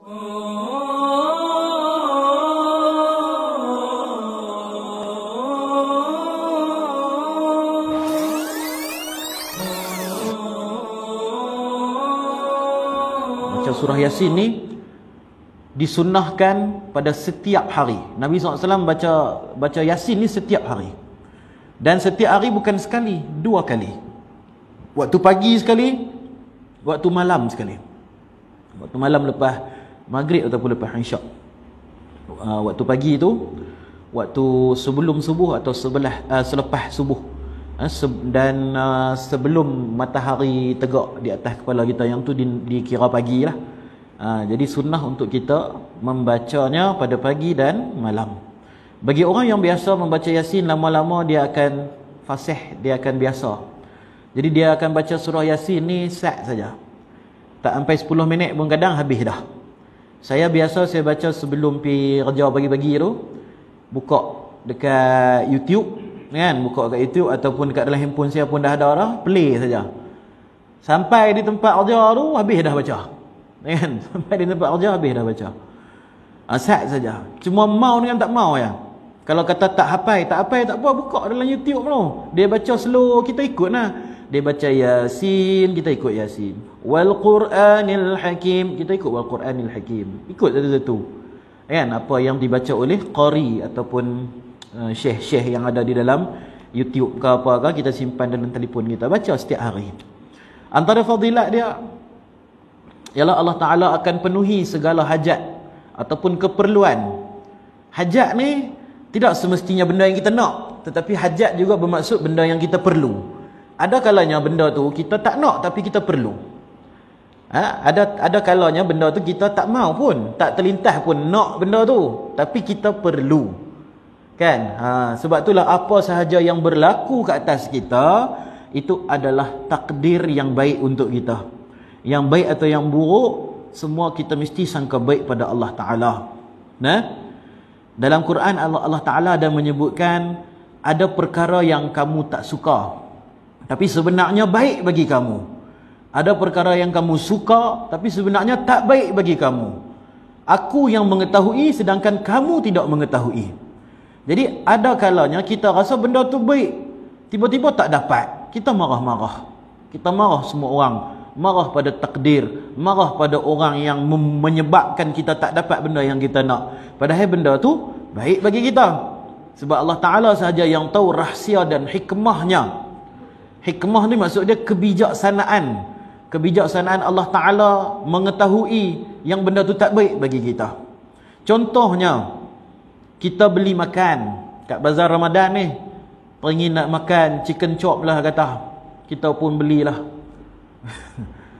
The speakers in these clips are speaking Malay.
Baca surah Yasin ni disunnahkan pada setiap hari. Nabi SAW baca Yasin ni setiap hari. Dan setiap hari bukan sekali, 2 kali. Waktu pagi sekali, waktu malam sekali. Waktu malam lepas maghrib ataupun lepas isyak. Waktu pagi tu waktu sebelum subuh atau selepas subuh. Dan sebelum matahari tegak di atas kepala kita, yang tu dikira pagi lah. Jadi sunnah untuk kita membacanya pada pagi dan malam. Bagi orang yang biasa membaca Yasin, lama-lama dia akan fasih, dia akan biasa. Jadi dia akan baca surah Yasin ni sat saja. Tak sampai 10 minit pun kadang habis dah. Saya baca sebelum pergi kerja pagi-pagi tu, buka dekat YouTube kan, buka kat YouTube ataupun dekat dalam handphone saya pun dah ada dah, play saja. Sampai di tempat kerja tu habis dah baca. Kan? Sampai di tempat kerja habis dah baca. Sat saja. Cuma mau dengan tak mau ya. Kalau kata tak hafal tak apa, buka dalam YouTube tu. Dia baca slow, kita ikut lah. Dia baca Yasin, kita ikut Yasin. Wal Qur'anil Hakim, kita ikut Wal Qur'anil Hakim. Ikut satu-satu. Kan? Apa yang dibaca oleh qari ataupun syekh-syekh yang ada di dalam YouTube ke apa ke, kita simpan dalam telefon kita, baca setiap hari. Antara fadilat dia ialah Allah Ta'ala akan penuhi segala hajat ataupun keperluan. Hajat ni tidak semestinya benda yang kita nak, tetapi hajat juga bermaksud benda yang kita perlu. Ada kalanya benda tu kita tak nak tapi kita perlu. Ada kalanya benda tu kita tak mau pun, tak terlintas pun nak benda tu, tapi kita perlu. Kan? Sebab itulah apa sahaja yang berlaku ke atas kita itu adalah takdir yang baik untuk kita. Yang baik atau yang buruk, semua kita mesti sangka baik pada Allah Ta'ala. Dalam Quran Allah Ta'ala ada menyebutkan ada perkara yang kamu tak suka, tapi sebenarnya baik bagi kamu. Ada perkara yang kamu suka, tapi sebenarnya tak baik bagi kamu. Aku yang mengetahui sedangkan kamu tidak mengetahui. Jadi ada kalanya kita rasa benda tu baik, tiba-tiba tak dapat, kita marah-marah. Kita marah semua orang. Marah pada takdir, marah pada orang yang menyebabkan kita tak dapat benda yang kita nak. Padahal benda tu baik bagi kita. Sebab Allah Ta'ala sahaja yang tahu rahsia dan hikmahnya. Hikmah ni maksud dia kebijaksanaan. Kebijaksanaan Allah Ta'ala mengetahui yang benda tu tak baik bagi kita. Contohnya, kita beli makan kat bazar Ramadan ni, ingin nak makan chicken chop lah kata, kita pun belilah.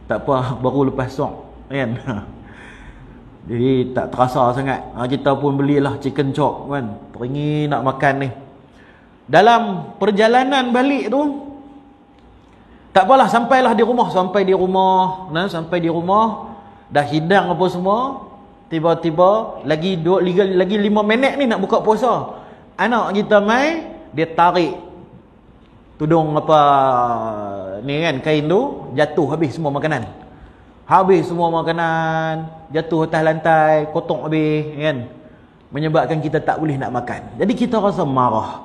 Tak apa, baru lepas sok kan. Jadi tak terasa sangat. Kita pun belilah chicken chop kan, teringin nak makan ni. Dalam perjalanan balik tu, tak apalah, sampai di rumah dah hidang apa semua. Tiba-tiba lagi 5 minit ni nak buka puasa. Anak kita mai, dia tarik tudung apa ni kan, kain tu, jatuh habis semua makanan. Jatuh atas lantai, kotak habis kan. Menyebabkan kita tak boleh nak makan. Jadi kita rasa marah.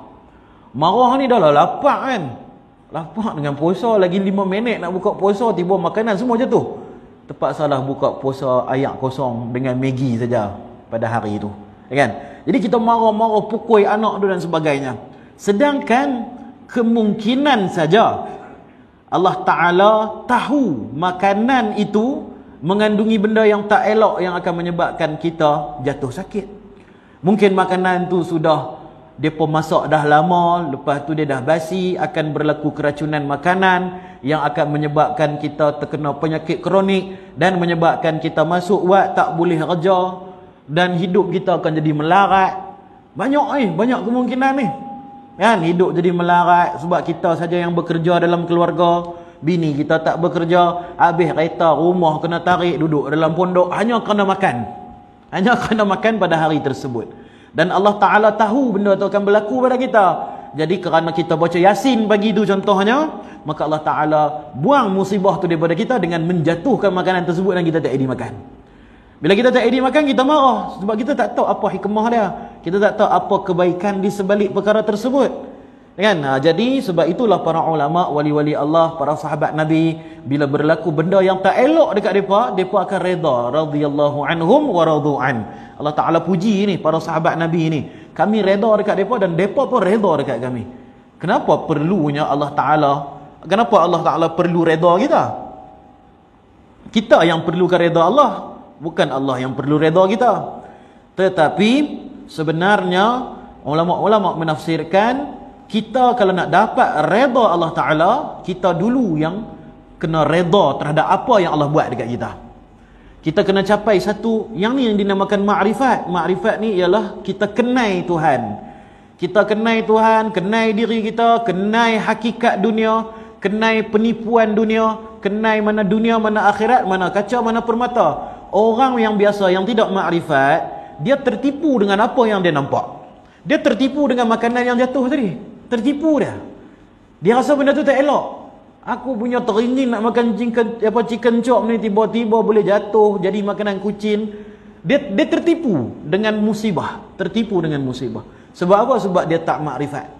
Marah ni dah lah lapar kan. Lapar dengan puasa, lagi 5 minit nak buka puasa, tiba makanan semua jatuh. Terpaksalah buka puasa ayak kosong dengan Maggi saja pada hari itu, kan? Jadi kita marah-marah, pukul anak tu dan sebagainya. Sedangkan kemungkinan saja Allah Ta'ala tahu makanan itu mengandungi benda yang tak elok yang akan menyebabkan kita jatuh sakit. Mungkin makanan tu sudah depa masak dah lama, lepas tu dia dah basi, akan berlaku keracunan makanan yang akan menyebabkan kita terkena penyakit kronik dan menyebabkan kita masuk wad tak boleh kerja dan hidup kita akan jadi melarat. Banyak kemungkinan ni. Kan, hidup jadi melarat sebab kita saja yang bekerja dalam keluarga, bini kita tak bekerja, habis kereta rumah kena tarik, duduk dalam pondok hanya kerana makan pada hari tersebut. Dan Allah Ta'ala tahu benda tu akan berlaku pada kita. Jadi kerana kita baca Yasin pagi tu contohnya, maka Allah Ta'ala buang musibah tu daripada kita dengan menjatuhkan makanan tersebut dan kita tak jadi makan. Bila kita tak edit makan, kita marah sebab kita tak tahu apa hikmah dia. Kita tak tahu apa kebaikan di sebalik perkara tersebut. Kan? Jadi sebab itulah para ulama, wali-wali Allah, para sahabat Nabi, bila berlaku benda yang tak elok dekat depa akan reda, radhiyallahu anhum wa radu an. Allah Taala puji ni para sahabat Nabi ni. Kami reda dekat depa dan depa pun reda dekat kami. Kenapa perlunya Allah Taala? Kenapa Allah Taala perlu reda kita? Kita yang perlukan reda Allah, bukan Allah yang perlu reda kita. Tetapi sebenarnya ulama-ulama menafsirkan, kita kalau nak dapat reda Allah Ta'ala, kita dulu yang kena reda terhadap apa yang Allah buat dekat kita. Kita kena capai satu, yang ni yang dinamakan ma'rifat. Ma'rifat ni ialah kita kenai Tuhan. Kita kenai Tuhan, kenai diri kita, kenai hakikat dunia, kenai penipuan dunia, kenai mana dunia, mana akhirat, mana kaca, mana permata. Orang yang biasa, yang tidak ma'rifat, dia tertipu dengan apa yang dia nampak. Dia tertipu dengan makanan yang jatuh tadi. Tertipu dah. Dia rasa benda tu tak elok. Aku punya teringin nak makan chicken chop ni, tiba-tiba boleh jatuh jadi makanan kucing. Dia tertipu dengan musibah. Tertipu dengan musibah. Sebab apa? Sebab dia tak makrifat.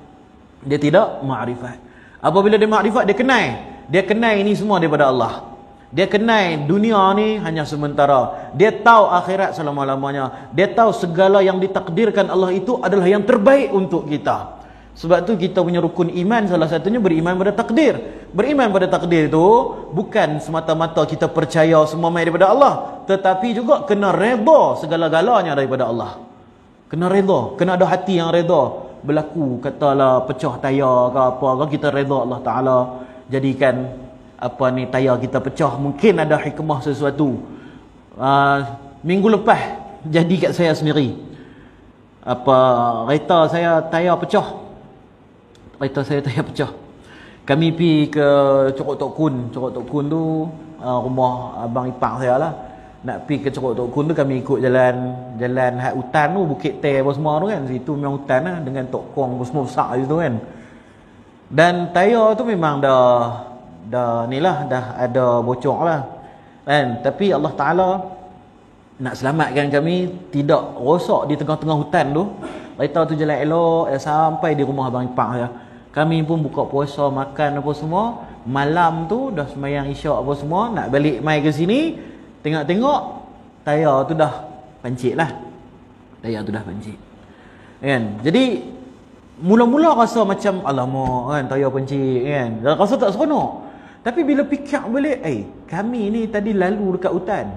Dia tidak makrifat. Apabila dia makrifat, dia kenai. Dia kenai ini semua daripada Allah. Dia kenai dunia ni hanya sementara. Dia tahu akhirat selama-lamanya. Dia tahu segala yang ditakdirkan Allah itu adalah yang terbaik untuk kita. Sebab tu kita punya rukun iman salah satunya beriman pada takdir. Beriman pada takdir tu bukan semata-mata kita percaya semua mai daripada Allah, tetapi juga kena redha segala-galanya daripada Allah. Kena redha, kena ada hati yang redha. Berlaku katalah pecah tayar ke apa ke, kita redha Allah Taala jadikan apa ni tayar kita pecah, mungkin ada hikmah sesuatu. Minggu lepas jadi kat saya sendiri. Kereta saya tayar pecah. Kami pergi ke Corok Tok Kun. Corok Tok Kun tu rumah abang ipar saya lah. Nak pergi ke Corok Tok Kun tu kami ikut jalan hak hutan tu, Bukit Teh apa semua tu kan. Situ memang hutan lah, dengan Tok Kong semua besar situ kan. Dan tayar tu memang dah ni lah, dah ada bocor lah kan. Tapi Allah Ta'ala nak selamatkan kami, tidak rosak di tengah-tengah hutan tu. Kereta tu jalan elok sampai di rumah abang ipar saya. Kami pun buka puasa, makan apa semua. Malam tu dah sembahyang isyak apa semua, nak balik mai ke sini, tengok-tengok tayar tu dah pancit lah. Tayar tu dah pancit kan. Jadi mula-mula rasa macam alamak kan, tayar pancit kan, rasa tak seronok. Tapi bila fikir balik, kami ni tadi lalu dekat hutan,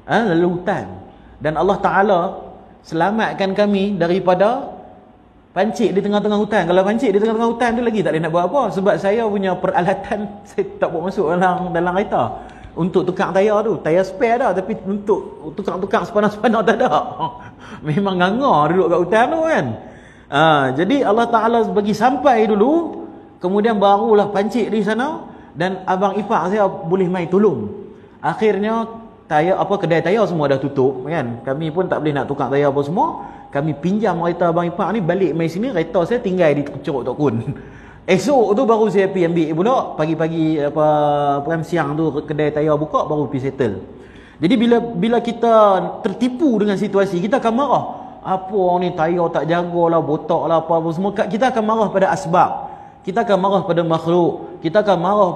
lalu hutan, dan Allah Ta'ala selamatkan kami daripada pancit di tengah-tengah hutan. Kalau pancit di tengah-tengah hutan tu lagi tak boleh nak buat apa. Sebab saya punya peralatan saya tak bawa masuk dalam kereta untuk tukar tayar tu. Tayar spare dah, tapi untuk tukar-tukar sepanas-panas tak ada. Memang nganga duduk kat hutan tu kan. Jadi Allah Ta'ala bagi sampai dulu, kemudian barulah pancit di sana, dan abang ipar saya boleh mai tolong. Akhirnya tayar kedai tayar semua dah tutup kan. Kami pun tak boleh nak tukar tayar apa semua. Kami pinjam kereta abang ipar ni, balik mai sini, kereta saya tinggal di Corok Tok Kun. Esok tu baru saya pergi ambil pula. Pagi-pagi siang tu kedai tayar buka, baru pergi settle. Jadi bila kita tertipu dengan situasi, kita akan marah. Apa ni tayar tak jagalah, botak lah apa semua. Kita akan marah pada asbab. Kita akan marah pada makhluk. Kita akan marah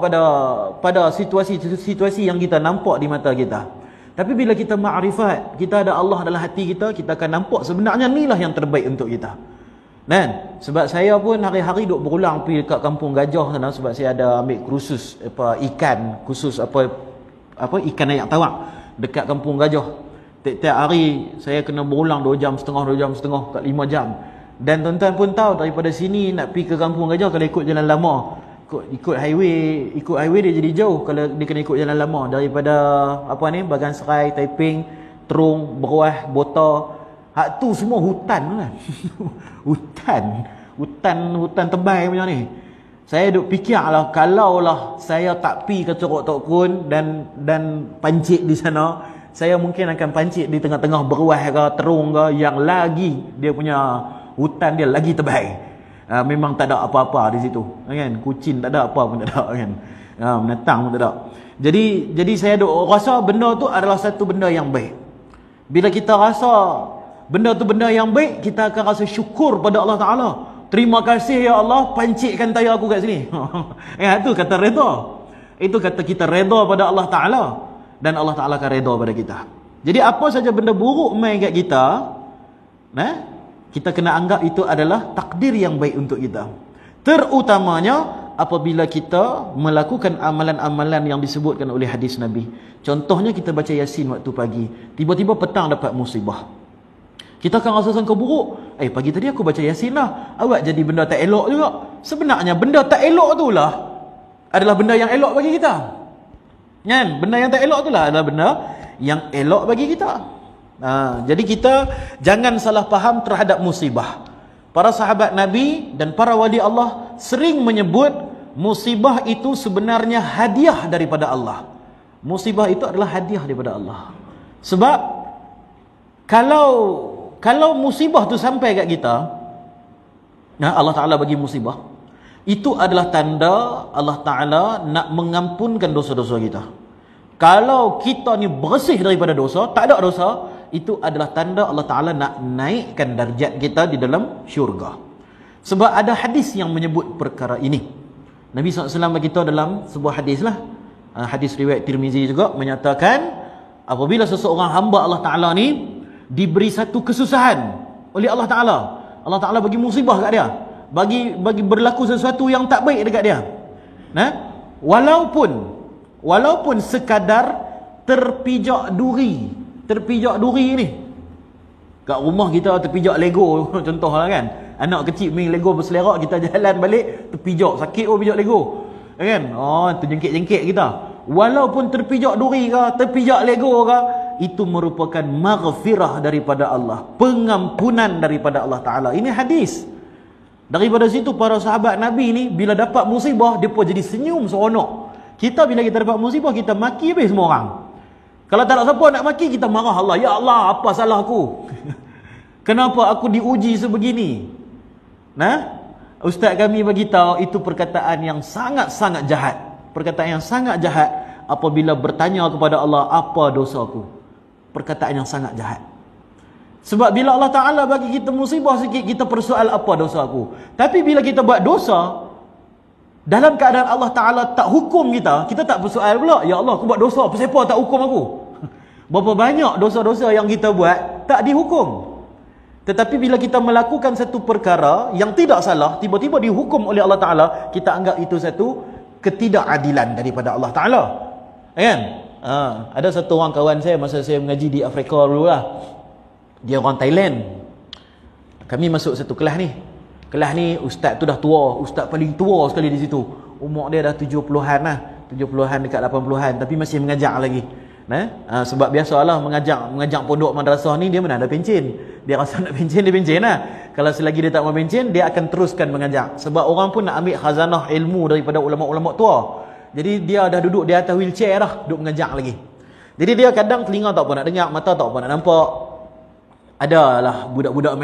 pada situasi-situasi yang kita nampak di mata kita. Tapi bila kita ma'rifat, kita ada Allah dalam hati kita, kita akan nampak sebenarnya inilah yang terbaik untuk kita. Dan sebab saya pun hari-hari duk berulang pergi dekat Kampung Gajah sana, sebab saya ada ambil kursus ikan, khusus ikan ayak tawak dekat Kampung Gajah. Tiap-tiap hari saya kena berulang 2 jam setengah kat 5 jam. Dan tuan-tuan pun tahu, daripada sini nak pergi ke Kampung Gajah, kalau ikut jalan lama, ikut highway dia jadi jauh. Kalau dia kena ikut jalan lama daripada Bagan Serai, Taiping, Terung, Beruah, Bota, hak tu semua hutan kan. hutan tebal macam ni. Saya duk fikirlah, kalaulah saya tak pi ke Corok Tok Kun dan pancit di sana, saya mungkin akan pancit di tengah-tengah Beruah ke Terung ke, yang lagi dia punya hutan dia lagi tebal. Memang tak ada apa-apa di situ kan. Kucing tak ada, apa pun tak ada kan. Binatang pun tak ada. Jadi saya rasa benda tu adalah satu benda yang baik. Bila kita rasa benda tu benda yang baik, kita akan rasa syukur pada Allah Ta'ala. Terima kasih ya Allah, pancitkan tayar aku kat sini. Itu kata reda. Itu kata kita reda pada Allah Ta'ala. Dan Allah Ta'ala akan reda pada kita. Jadi apa saja benda buruk main kat kita, kita kena anggap itu adalah takdir yang baik untuk kita. Terutamanya apabila kita melakukan amalan-amalan yang disebutkan oleh hadis Nabi. Contohnya kita baca Yasin waktu pagi, tiba-tiba petang dapat musibah. Kita akan rasa sangka buruk. Pagi tadi aku baca Yasin lah, awak jadi benda tak elok juga. Sebenarnya benda tak elok tu lah adalah benda yang elok bagi kita. Kan? Benda yang tak elok tu lah adalah benda yang elok bagi kita. Jadi kita jangan salah faham terhadap musibah. Para sahabat Nabi dan para wali Allah sering menyebut musibah itu sebenarnya hadiah daripada Allah. Musibah itu adalah hadiah daripada Allah. Sebab kalau musibah tu sampai kat kita, Allah Ta'ala bagi musibah, itu adalah tanda Allah Ta'ala nak mengampunkan dosa-dosa kita. Kalau kita ni bersih daripada dosa, tak ada dosa, itu adalah tanda Allah Ta'ala nak naikkan darjat kita di dalam syurga. Sebab ada hadis yang menyebut perkara ini. Nabi SAW beritahu dalam sebuah hadis lah, hadis riwayat Tirmizi juga, menyatakan apabila seseorang hamba Allah Ta'ala ni diberi satu kesusahan oleh Allah Ta'ala, Allah Ta'ala bagi musibah kat dia, bagi berlaku sesuatu yang tak baik dekat dia, walaupun sekadar terpijak duri ni kat rumah kita, terpijak Lego contohlah kan, anak kecil main Lego berselerak, kita jalan balik terpijak, sakit pijak Lego kan, terjengkit-jengkit kita. Walaupun terpijak duri ke, terpijak Lego ke, itu merupakan maghfirah daripada Allah, pengampunan daripada Allah Ta'ala. Ini hadis. Daripada situ para sahabat Nabi ni bila dapat musibah, dia pun jadi senyum seronok. Kita bila kita dapat musibah, kita maki habis semua orang. Kalau tak ada siapa nak maki, kita marah Allah. Ya Allah, apa salah aku? Kenapa aku diuji sebegini? Ustaz kami beritahu itu perkataan yang sangat-sangat jahat. Perkataan yang sangat jahat apabila bertanya kepada Allah, apa dosaku? Perkataan yang sangat jahat. Sebab bila Allah Ta'ala bagi kita musibah sikit, kita persoal apa dosaku. Tapi bila kita buat dosa, dalam keadaan Allah Ta'ala tak hukum kita, kita tak persoal pula, ya Allah aku buat dosa, siapa tak hukum aku? Berapa banyak dosa-dosa yang kita buat tak dihukum. Tetapi bila kita melakukan satu perkara yang tidak salah, tiba-tiba dihukum oleh Allah Ta'ala, kita anggap itu satu ketidakadilan daripada Allah Ta'ala. Kan? Ada satu orang kawan saya masa saya mengaji di Afrika dulu lah, dia orang Thailand. Kami masuk satu kelas ni. Kelas ni ustaz tu dah tua, ustaz paling tua sekali di situ. Umur dia dah 70-an lah, 70-an dekat 80-an, tapi masih mengajar lagi. Sebab biasalah mengajak pondok madrasah ni, dia mana ada pencen. Dia rasa nak pencen, dia pencen lah. Kalau selagi dia tak mau pencen, dia akan teruskan mengajar. Sebab orang pun nak ambil khazanah ilmu daripada ulama-ulama tua. Jadi dia dah duduk di atas wheelchair dah, duduk mengajar lagi. Jadi dia kadang telinga tak apa nak dengar, mata tak apa nak nampak. Adalah budak-budak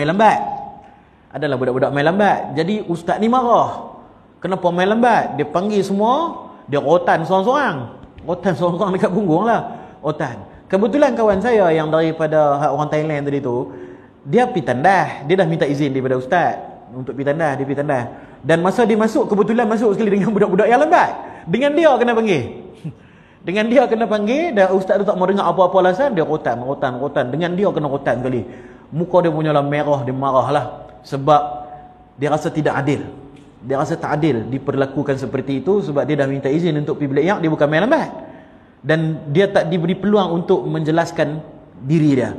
main lambat. Jadi ustaz ni marah. Kenapa main lambat? Dia panggil semua, dia rotan seorang-seorang dekat punggung lah. Rotan. Kebetulan kawan saya yang daripada orang Thailand tadi tu, dia pergi tandas. Dia dah minta izin daripada ustaz untuk pergi tandas, dia pergi tandas. Dan masa dia masuk, kebetulan masuk sekali dengan budak-budak yang lambat. Dengan dia kena panggil. Dan ustaz tu tak mau dengar apa-apa alasan, dia rotan. Dengan dia kena rotan sekali. Muka dia punya lah merah, dia marah lah. Sebab dia rasa tidak adil. Dia rasa tak adil diperlakukan seperti itu. Sebab dia dah minta izin untuk pergi bilik yang, dia bukan main lambat. Dan dia tak diberi peluang untuk menjelaskan diri dia.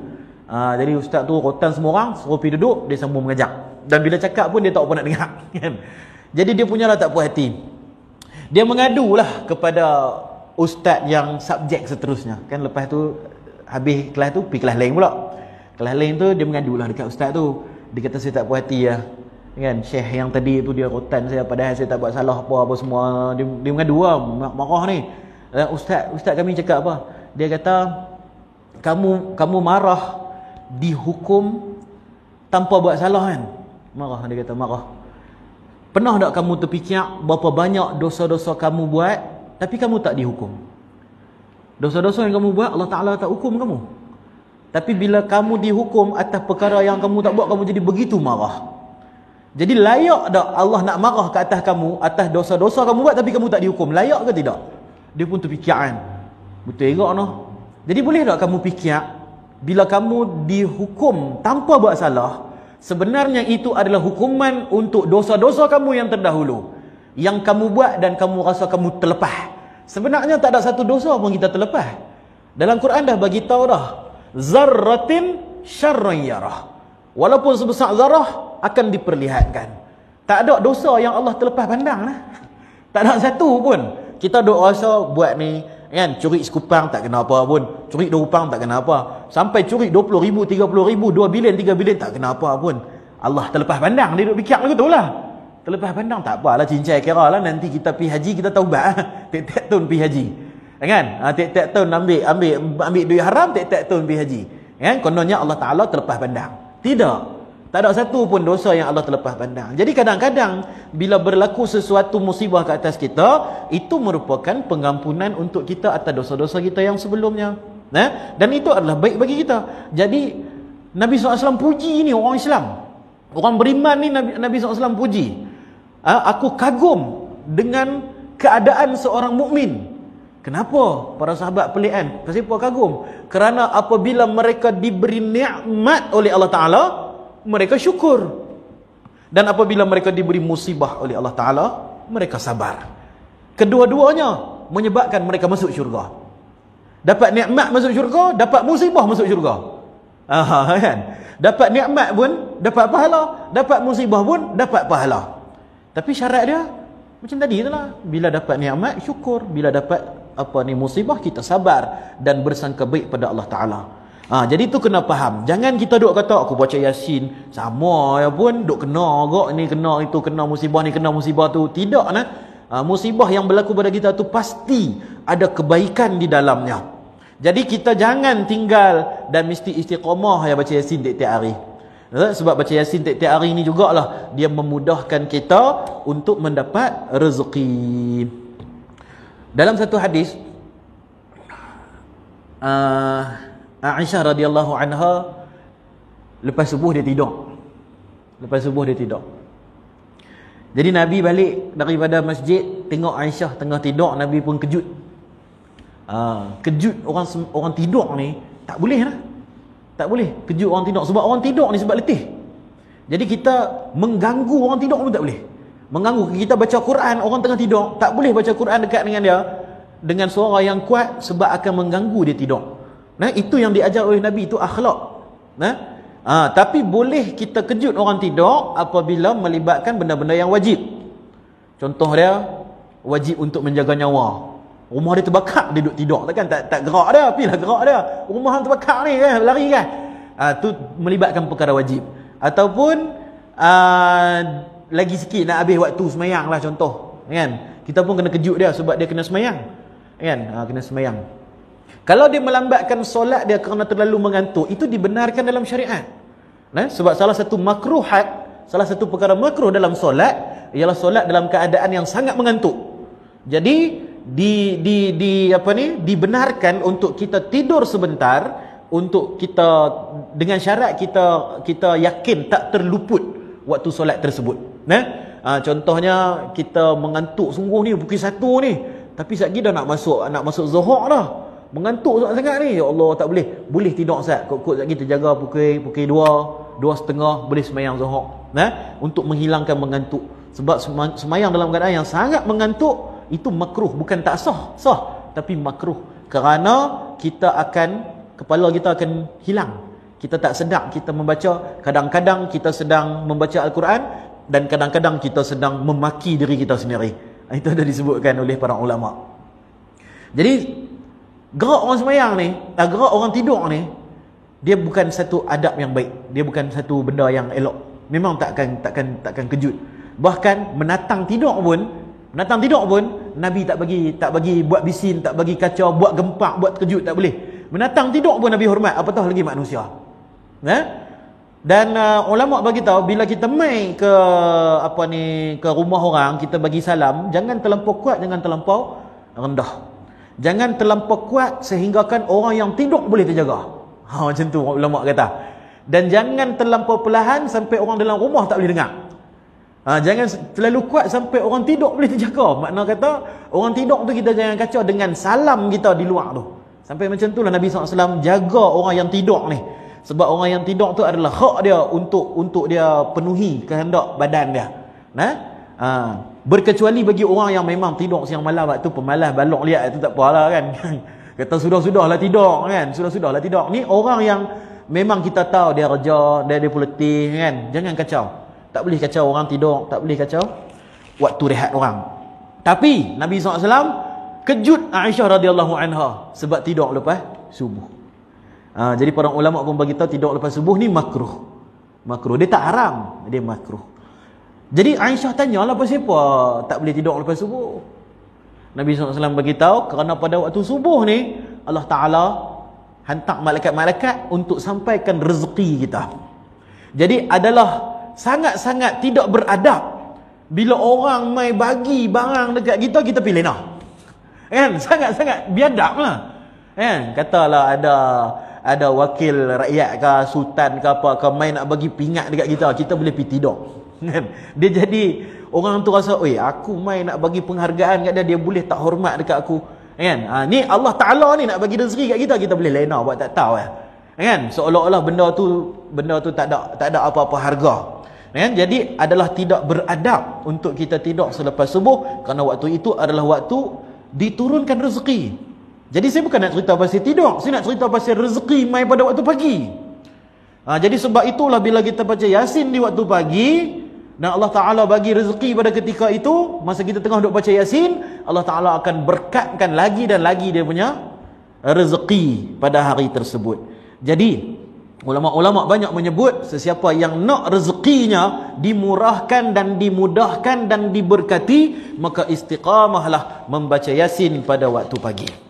Jadi ustaz tu rotan semua orang, suruh pergi duduk, dia sambung mengajar. Dan bila cakap pun dia tak apa nak dengar. Jadi dia punyalah tak puas hati. Dia mengadulah kepada ustaz yang subjek seterusnya. Kan lepas tu habis kelas tu pergi kelas lain pula. Kelas lain tu dia mengadulah dekat ustaz tu. Dia kata saya tak puas hati lah. Kan syekh yang tadi tu dia rotan saya padahal saya tak buat salah apa semua. Dia mengadu lah, marah ni. Ustaz kami cakap apa? Dia kata kamu marah dihukum tanpa buat salah kan? Marah, dia kata marah. Pernah tak kamu terfikir berapa banyak dosa-dosa kamu buat tapi kamu tak dihukum? Dosa-dosa yang kamu buat Allah Ta'ala tak hukum kamu. Tapi bila kamu dihukum atas perkara yang kamu tak buat, kamu jadi begitu marah. Jadi layak tak Allah nak marah ke atas kamu atas dosa-dosa kamu buat tapi kamu tak dihukum? Layak ke tidak? Dia pun terfikirkan. Betul juga noh. Jadi boleh tak kamu fikir bila kamu dihukum tanpa buat salah, sebenarnya itu adalah hukuman untuk dosa-dosa kamu yang terdahulu, yang kamu buat dan kamu rasa kamu terlepas. Sebenarnya tak ada satu dosa pun kita terlepas. Dalam Quran dah bagi tahu dah, zarratin syarran yarah. Walaupun sebesar zarah akan diperlihatkan. Tak ada dosa yang Allah terlepas pandang lah. Tak ada satu pun. Kita duk rasa buat ni kan, curi sekupang tak kena apa pun, curi 2 rupang tak kena apa, sampai curi 20,000, 30,000, 2 bilion, 3 bilion tak kena apa pun. Allah terlepas pandang. Dia duk fikir begitu lah. Terlepas pandang tak apalah, cincai kira lah, nanti kita pergi haji kita taubat. Tiap-tiap tahun pergi haji. Kan? Tiap-tiap tahun ambil duit haram, tiap-tiap tahun pergi haji. Kan? Kononnya Allah Taala terlepas pandang. Tidak. Tak ada satu pun dosa yang Allah terlepas pandang. Jadi kadang-kadang bila berlaku sesuatu musibah ke atas kita, itu merupakan pengampunan untuk kita atas dosa-dosa kita yang sebelumnya. Dan itu adalah baik bagi kita. Jadi Nabi SAW puji ni orang Islam. Orang beriman ni Nabi SAW puji. Aku kagum dengan keadaan seorang mukmin. Kenapa para sahabat pelik kan? Kenapa kagum? Kerana apabila mereka diberi nikmat oleh Allah Ta'ala, mereka syukur. Dan apabila mereka diberi musibah oleh Allah Ta'ala, mereka sabar. Kedua-duanya menyebabkan mereka masuk syurga. Dapat nikmat masuk syurga, dapat musibah masuk syurga. Kan? Dapat nikmat pun dapat pahala, dapat musibah pun dapat pahala. Tapi syarat dia macam tadi itulah, bila dapat nikmat syukur, bila dapat musibah kita sabar dan bersangka baik pada Allah Taala. Jadi tu kena faham. Jangan kita duk kata aku baca Yasin sama ya pun duk kena agak ni, kena itu, kena musibah ni, kena musibah tu. Tidak nah. Musibah yang berlaku pada kita tu pasti ada kebaikan di dalamnya. Jadi kita jangan tinggal dan mesti istiqamah ya baca Yasin tiap-tiap hari. Sebab baca Yasin tiap-tiap hari ni jugalah dia memudahkan kita untuk mendapat rezeki. Dalam satu hadis Aisyah radhiyallahu anha lepas subuh dia tidur. Jadi Nabi balik daripada masjid, tengok Aisyah tengah tidur, Nabi pun kejut. Kejut orang tidur ni tak boleh lah. Tak boleh kejut orang tidur, sebab orang tidur ni sebab letih. Jadi kita mengganggu orang tidur pun tak boleh. Mengganggu, kita baca Quran orang tengah tidur, tak boleh baca Quran dekat dengan dia dengan suara yang kuat sebab akan mengganggu dia tidur. Itu yang diajar oleh Nabi, itu akhlak. Tapi boleh kita kejut orang tidur apabila melibatkan benda-benda yang wajib. Contoh dia wajib untuk menjaga nyawa. Rumah dia terbakar, dia duduk tidur, takkan tak gerak dia, pilah gerak dia. Rumah hang terbakar ni kan, lari kan. Tu melibatkan perkara wajib. Ataupun lagi sikit nak habis waktu semayang lah contoh, kan. Kita pun kena kejut dia sebab dia kena semayang. Kan? Kena semayang. Kalau dia melambatkan solat dia kerana terlalu mengantuk, itu dibenarkan dalam syariat. Sebab salah satu makruhat, salah satu perkara makruh dalam solat ialah solat dalam keadaan yang sangat mengantuk. Jadi dibenarkan untuk kita tidur sebentar, untuk kita dengan syarat kita yakin tak terluput waktu solat tersebut. Contohnya kita mengantuk sungguh ni pukul 1 ni, tapi sekejap lagi dah nak masuk zuhur dah. Mengantuk sangat ni, ya Allah tak boleh. Boleh tidur Ustaz, kot-kot lagi terjaga pukul 2, 2.30 boleh semayang zuhur. Untuk menghilangkan mengantuk. Sebab semayang dalam keadaan yang sangat mengantuk itu makruh, bukan tak sah, tapi makruh. Kerana kepala kita akan hilang. Kita tak sedar kita membaca, kadang-kadang kita sedang membaca Al-Quran dan kadang-kadang kita sedang memaki diri kita sendiri. Itu dah disebutkan oleh para ulama. Jadi gerak orang semayang ni, gerak orang tidur ni, dia bukan satu adab yang baik, dia bukan satu benda yang elok. Memang takkan kejut. Bahkan menatang tidur pun Nabi tak bagi buat bisin, tak bagi kacau, buat gempak, buat kejut, tak boleh. Menatang tidur pun Nabi hormat, apatah lagi manusia. Dan ulama bagi tahu bila kita mai ke ke rumah orang, kita bagi salam, jangan terlampau kuat, jangan terlampau rendah. Jangan terlampau kuat sehinggakan orang yang tidur boleh terjaga. Macam tu ulama kata. Dan jangan terlampau perlahan sampai orang dalam rumah tak boleh dengar. Jangan terlalu kuat sampai orang tidur boleh terjaga. Makna kata orang tidur tu kita jangan kacau dengan salam kita di luar tu. Sampai macam itulah Nabi SAW jaga orang yang tidur ni. Sebab orang yang tidur tu adalah hak dia untuk dia penuhi kehendak badan dia. Berkecuali bagi orang yang memang tidur siang malam waktu pemalas balok liat tu tak apalah kan. Kata sudah-sudahlah tidur kan. Sudah-sudahlah tidur. Ni orang yang memang kita tahu dia kerja, dia letih kan. Jangan kacau. Tak boleh kacau orang tidur, tak boleh kacau waktu rehat orang. Tapi Nabi SAW kejut Aisyah radhiyallahu anha sebab tidur lepas subuh. Jadi para ulama pun bagi tahu tidur lepas subuh ni makruh. Makruh, dia tak haram, dia makruh. Jadi Aisyah tanyalah pasal apa tak boleh tidur lepas subuh. Nabi SAW bagi tahu kerana pada waktu subuh ni Allah Taala hantar malaikat-malaikat untuk sampaikan rezeki kita. Jadi adalah sangat-sangat tidak beradab bila orang mai bagi barang dekat kita, kita pilih nah. Kan? Sangat-sangat biadab lah. Kan? Katalah ada wakil rakyat ke, sultan ke apa ke mai nak bagi pingat dekat kita, kita boleh pergi tidur. Kan? Dia jadi orang tu rasa, oi aku mai nak bagi penghargaan kat dia, dia boleh tak hormat dekat aku. Kan? Ni Allah Taala ni nak bagi rezeki kat kita, kita boleh lena buat tak tahu kan? Seolah-olah benda tu tak ada apa-apa harga. Kan? Jadi adalah tidak beradab untuk kita tidur selepas subuh kerana waktu itu adalah waktu diturunkan rezeki. Jadi saya bukan nak cerita pasal tidur, saya nak cerita pasal rezeki mai pada waktu pagi. Jadi sebab itulah bila kita baca Yasin di waktu pagi dan Allah Ta'ala bagi rezeki pada ketika itu, masa kita tengah duk baca Yasin, Allah Ta'ala akan berkatkan lagi dan lagi dia punya rezeki pada hari tersebut. Jadi ulama-ulama banyak menyebut sesiapa yang nak rezekinya dimurahkan dan dimudahkan dan diberkati, maka istiqamahlah membaca Yasin pada waktu pagi.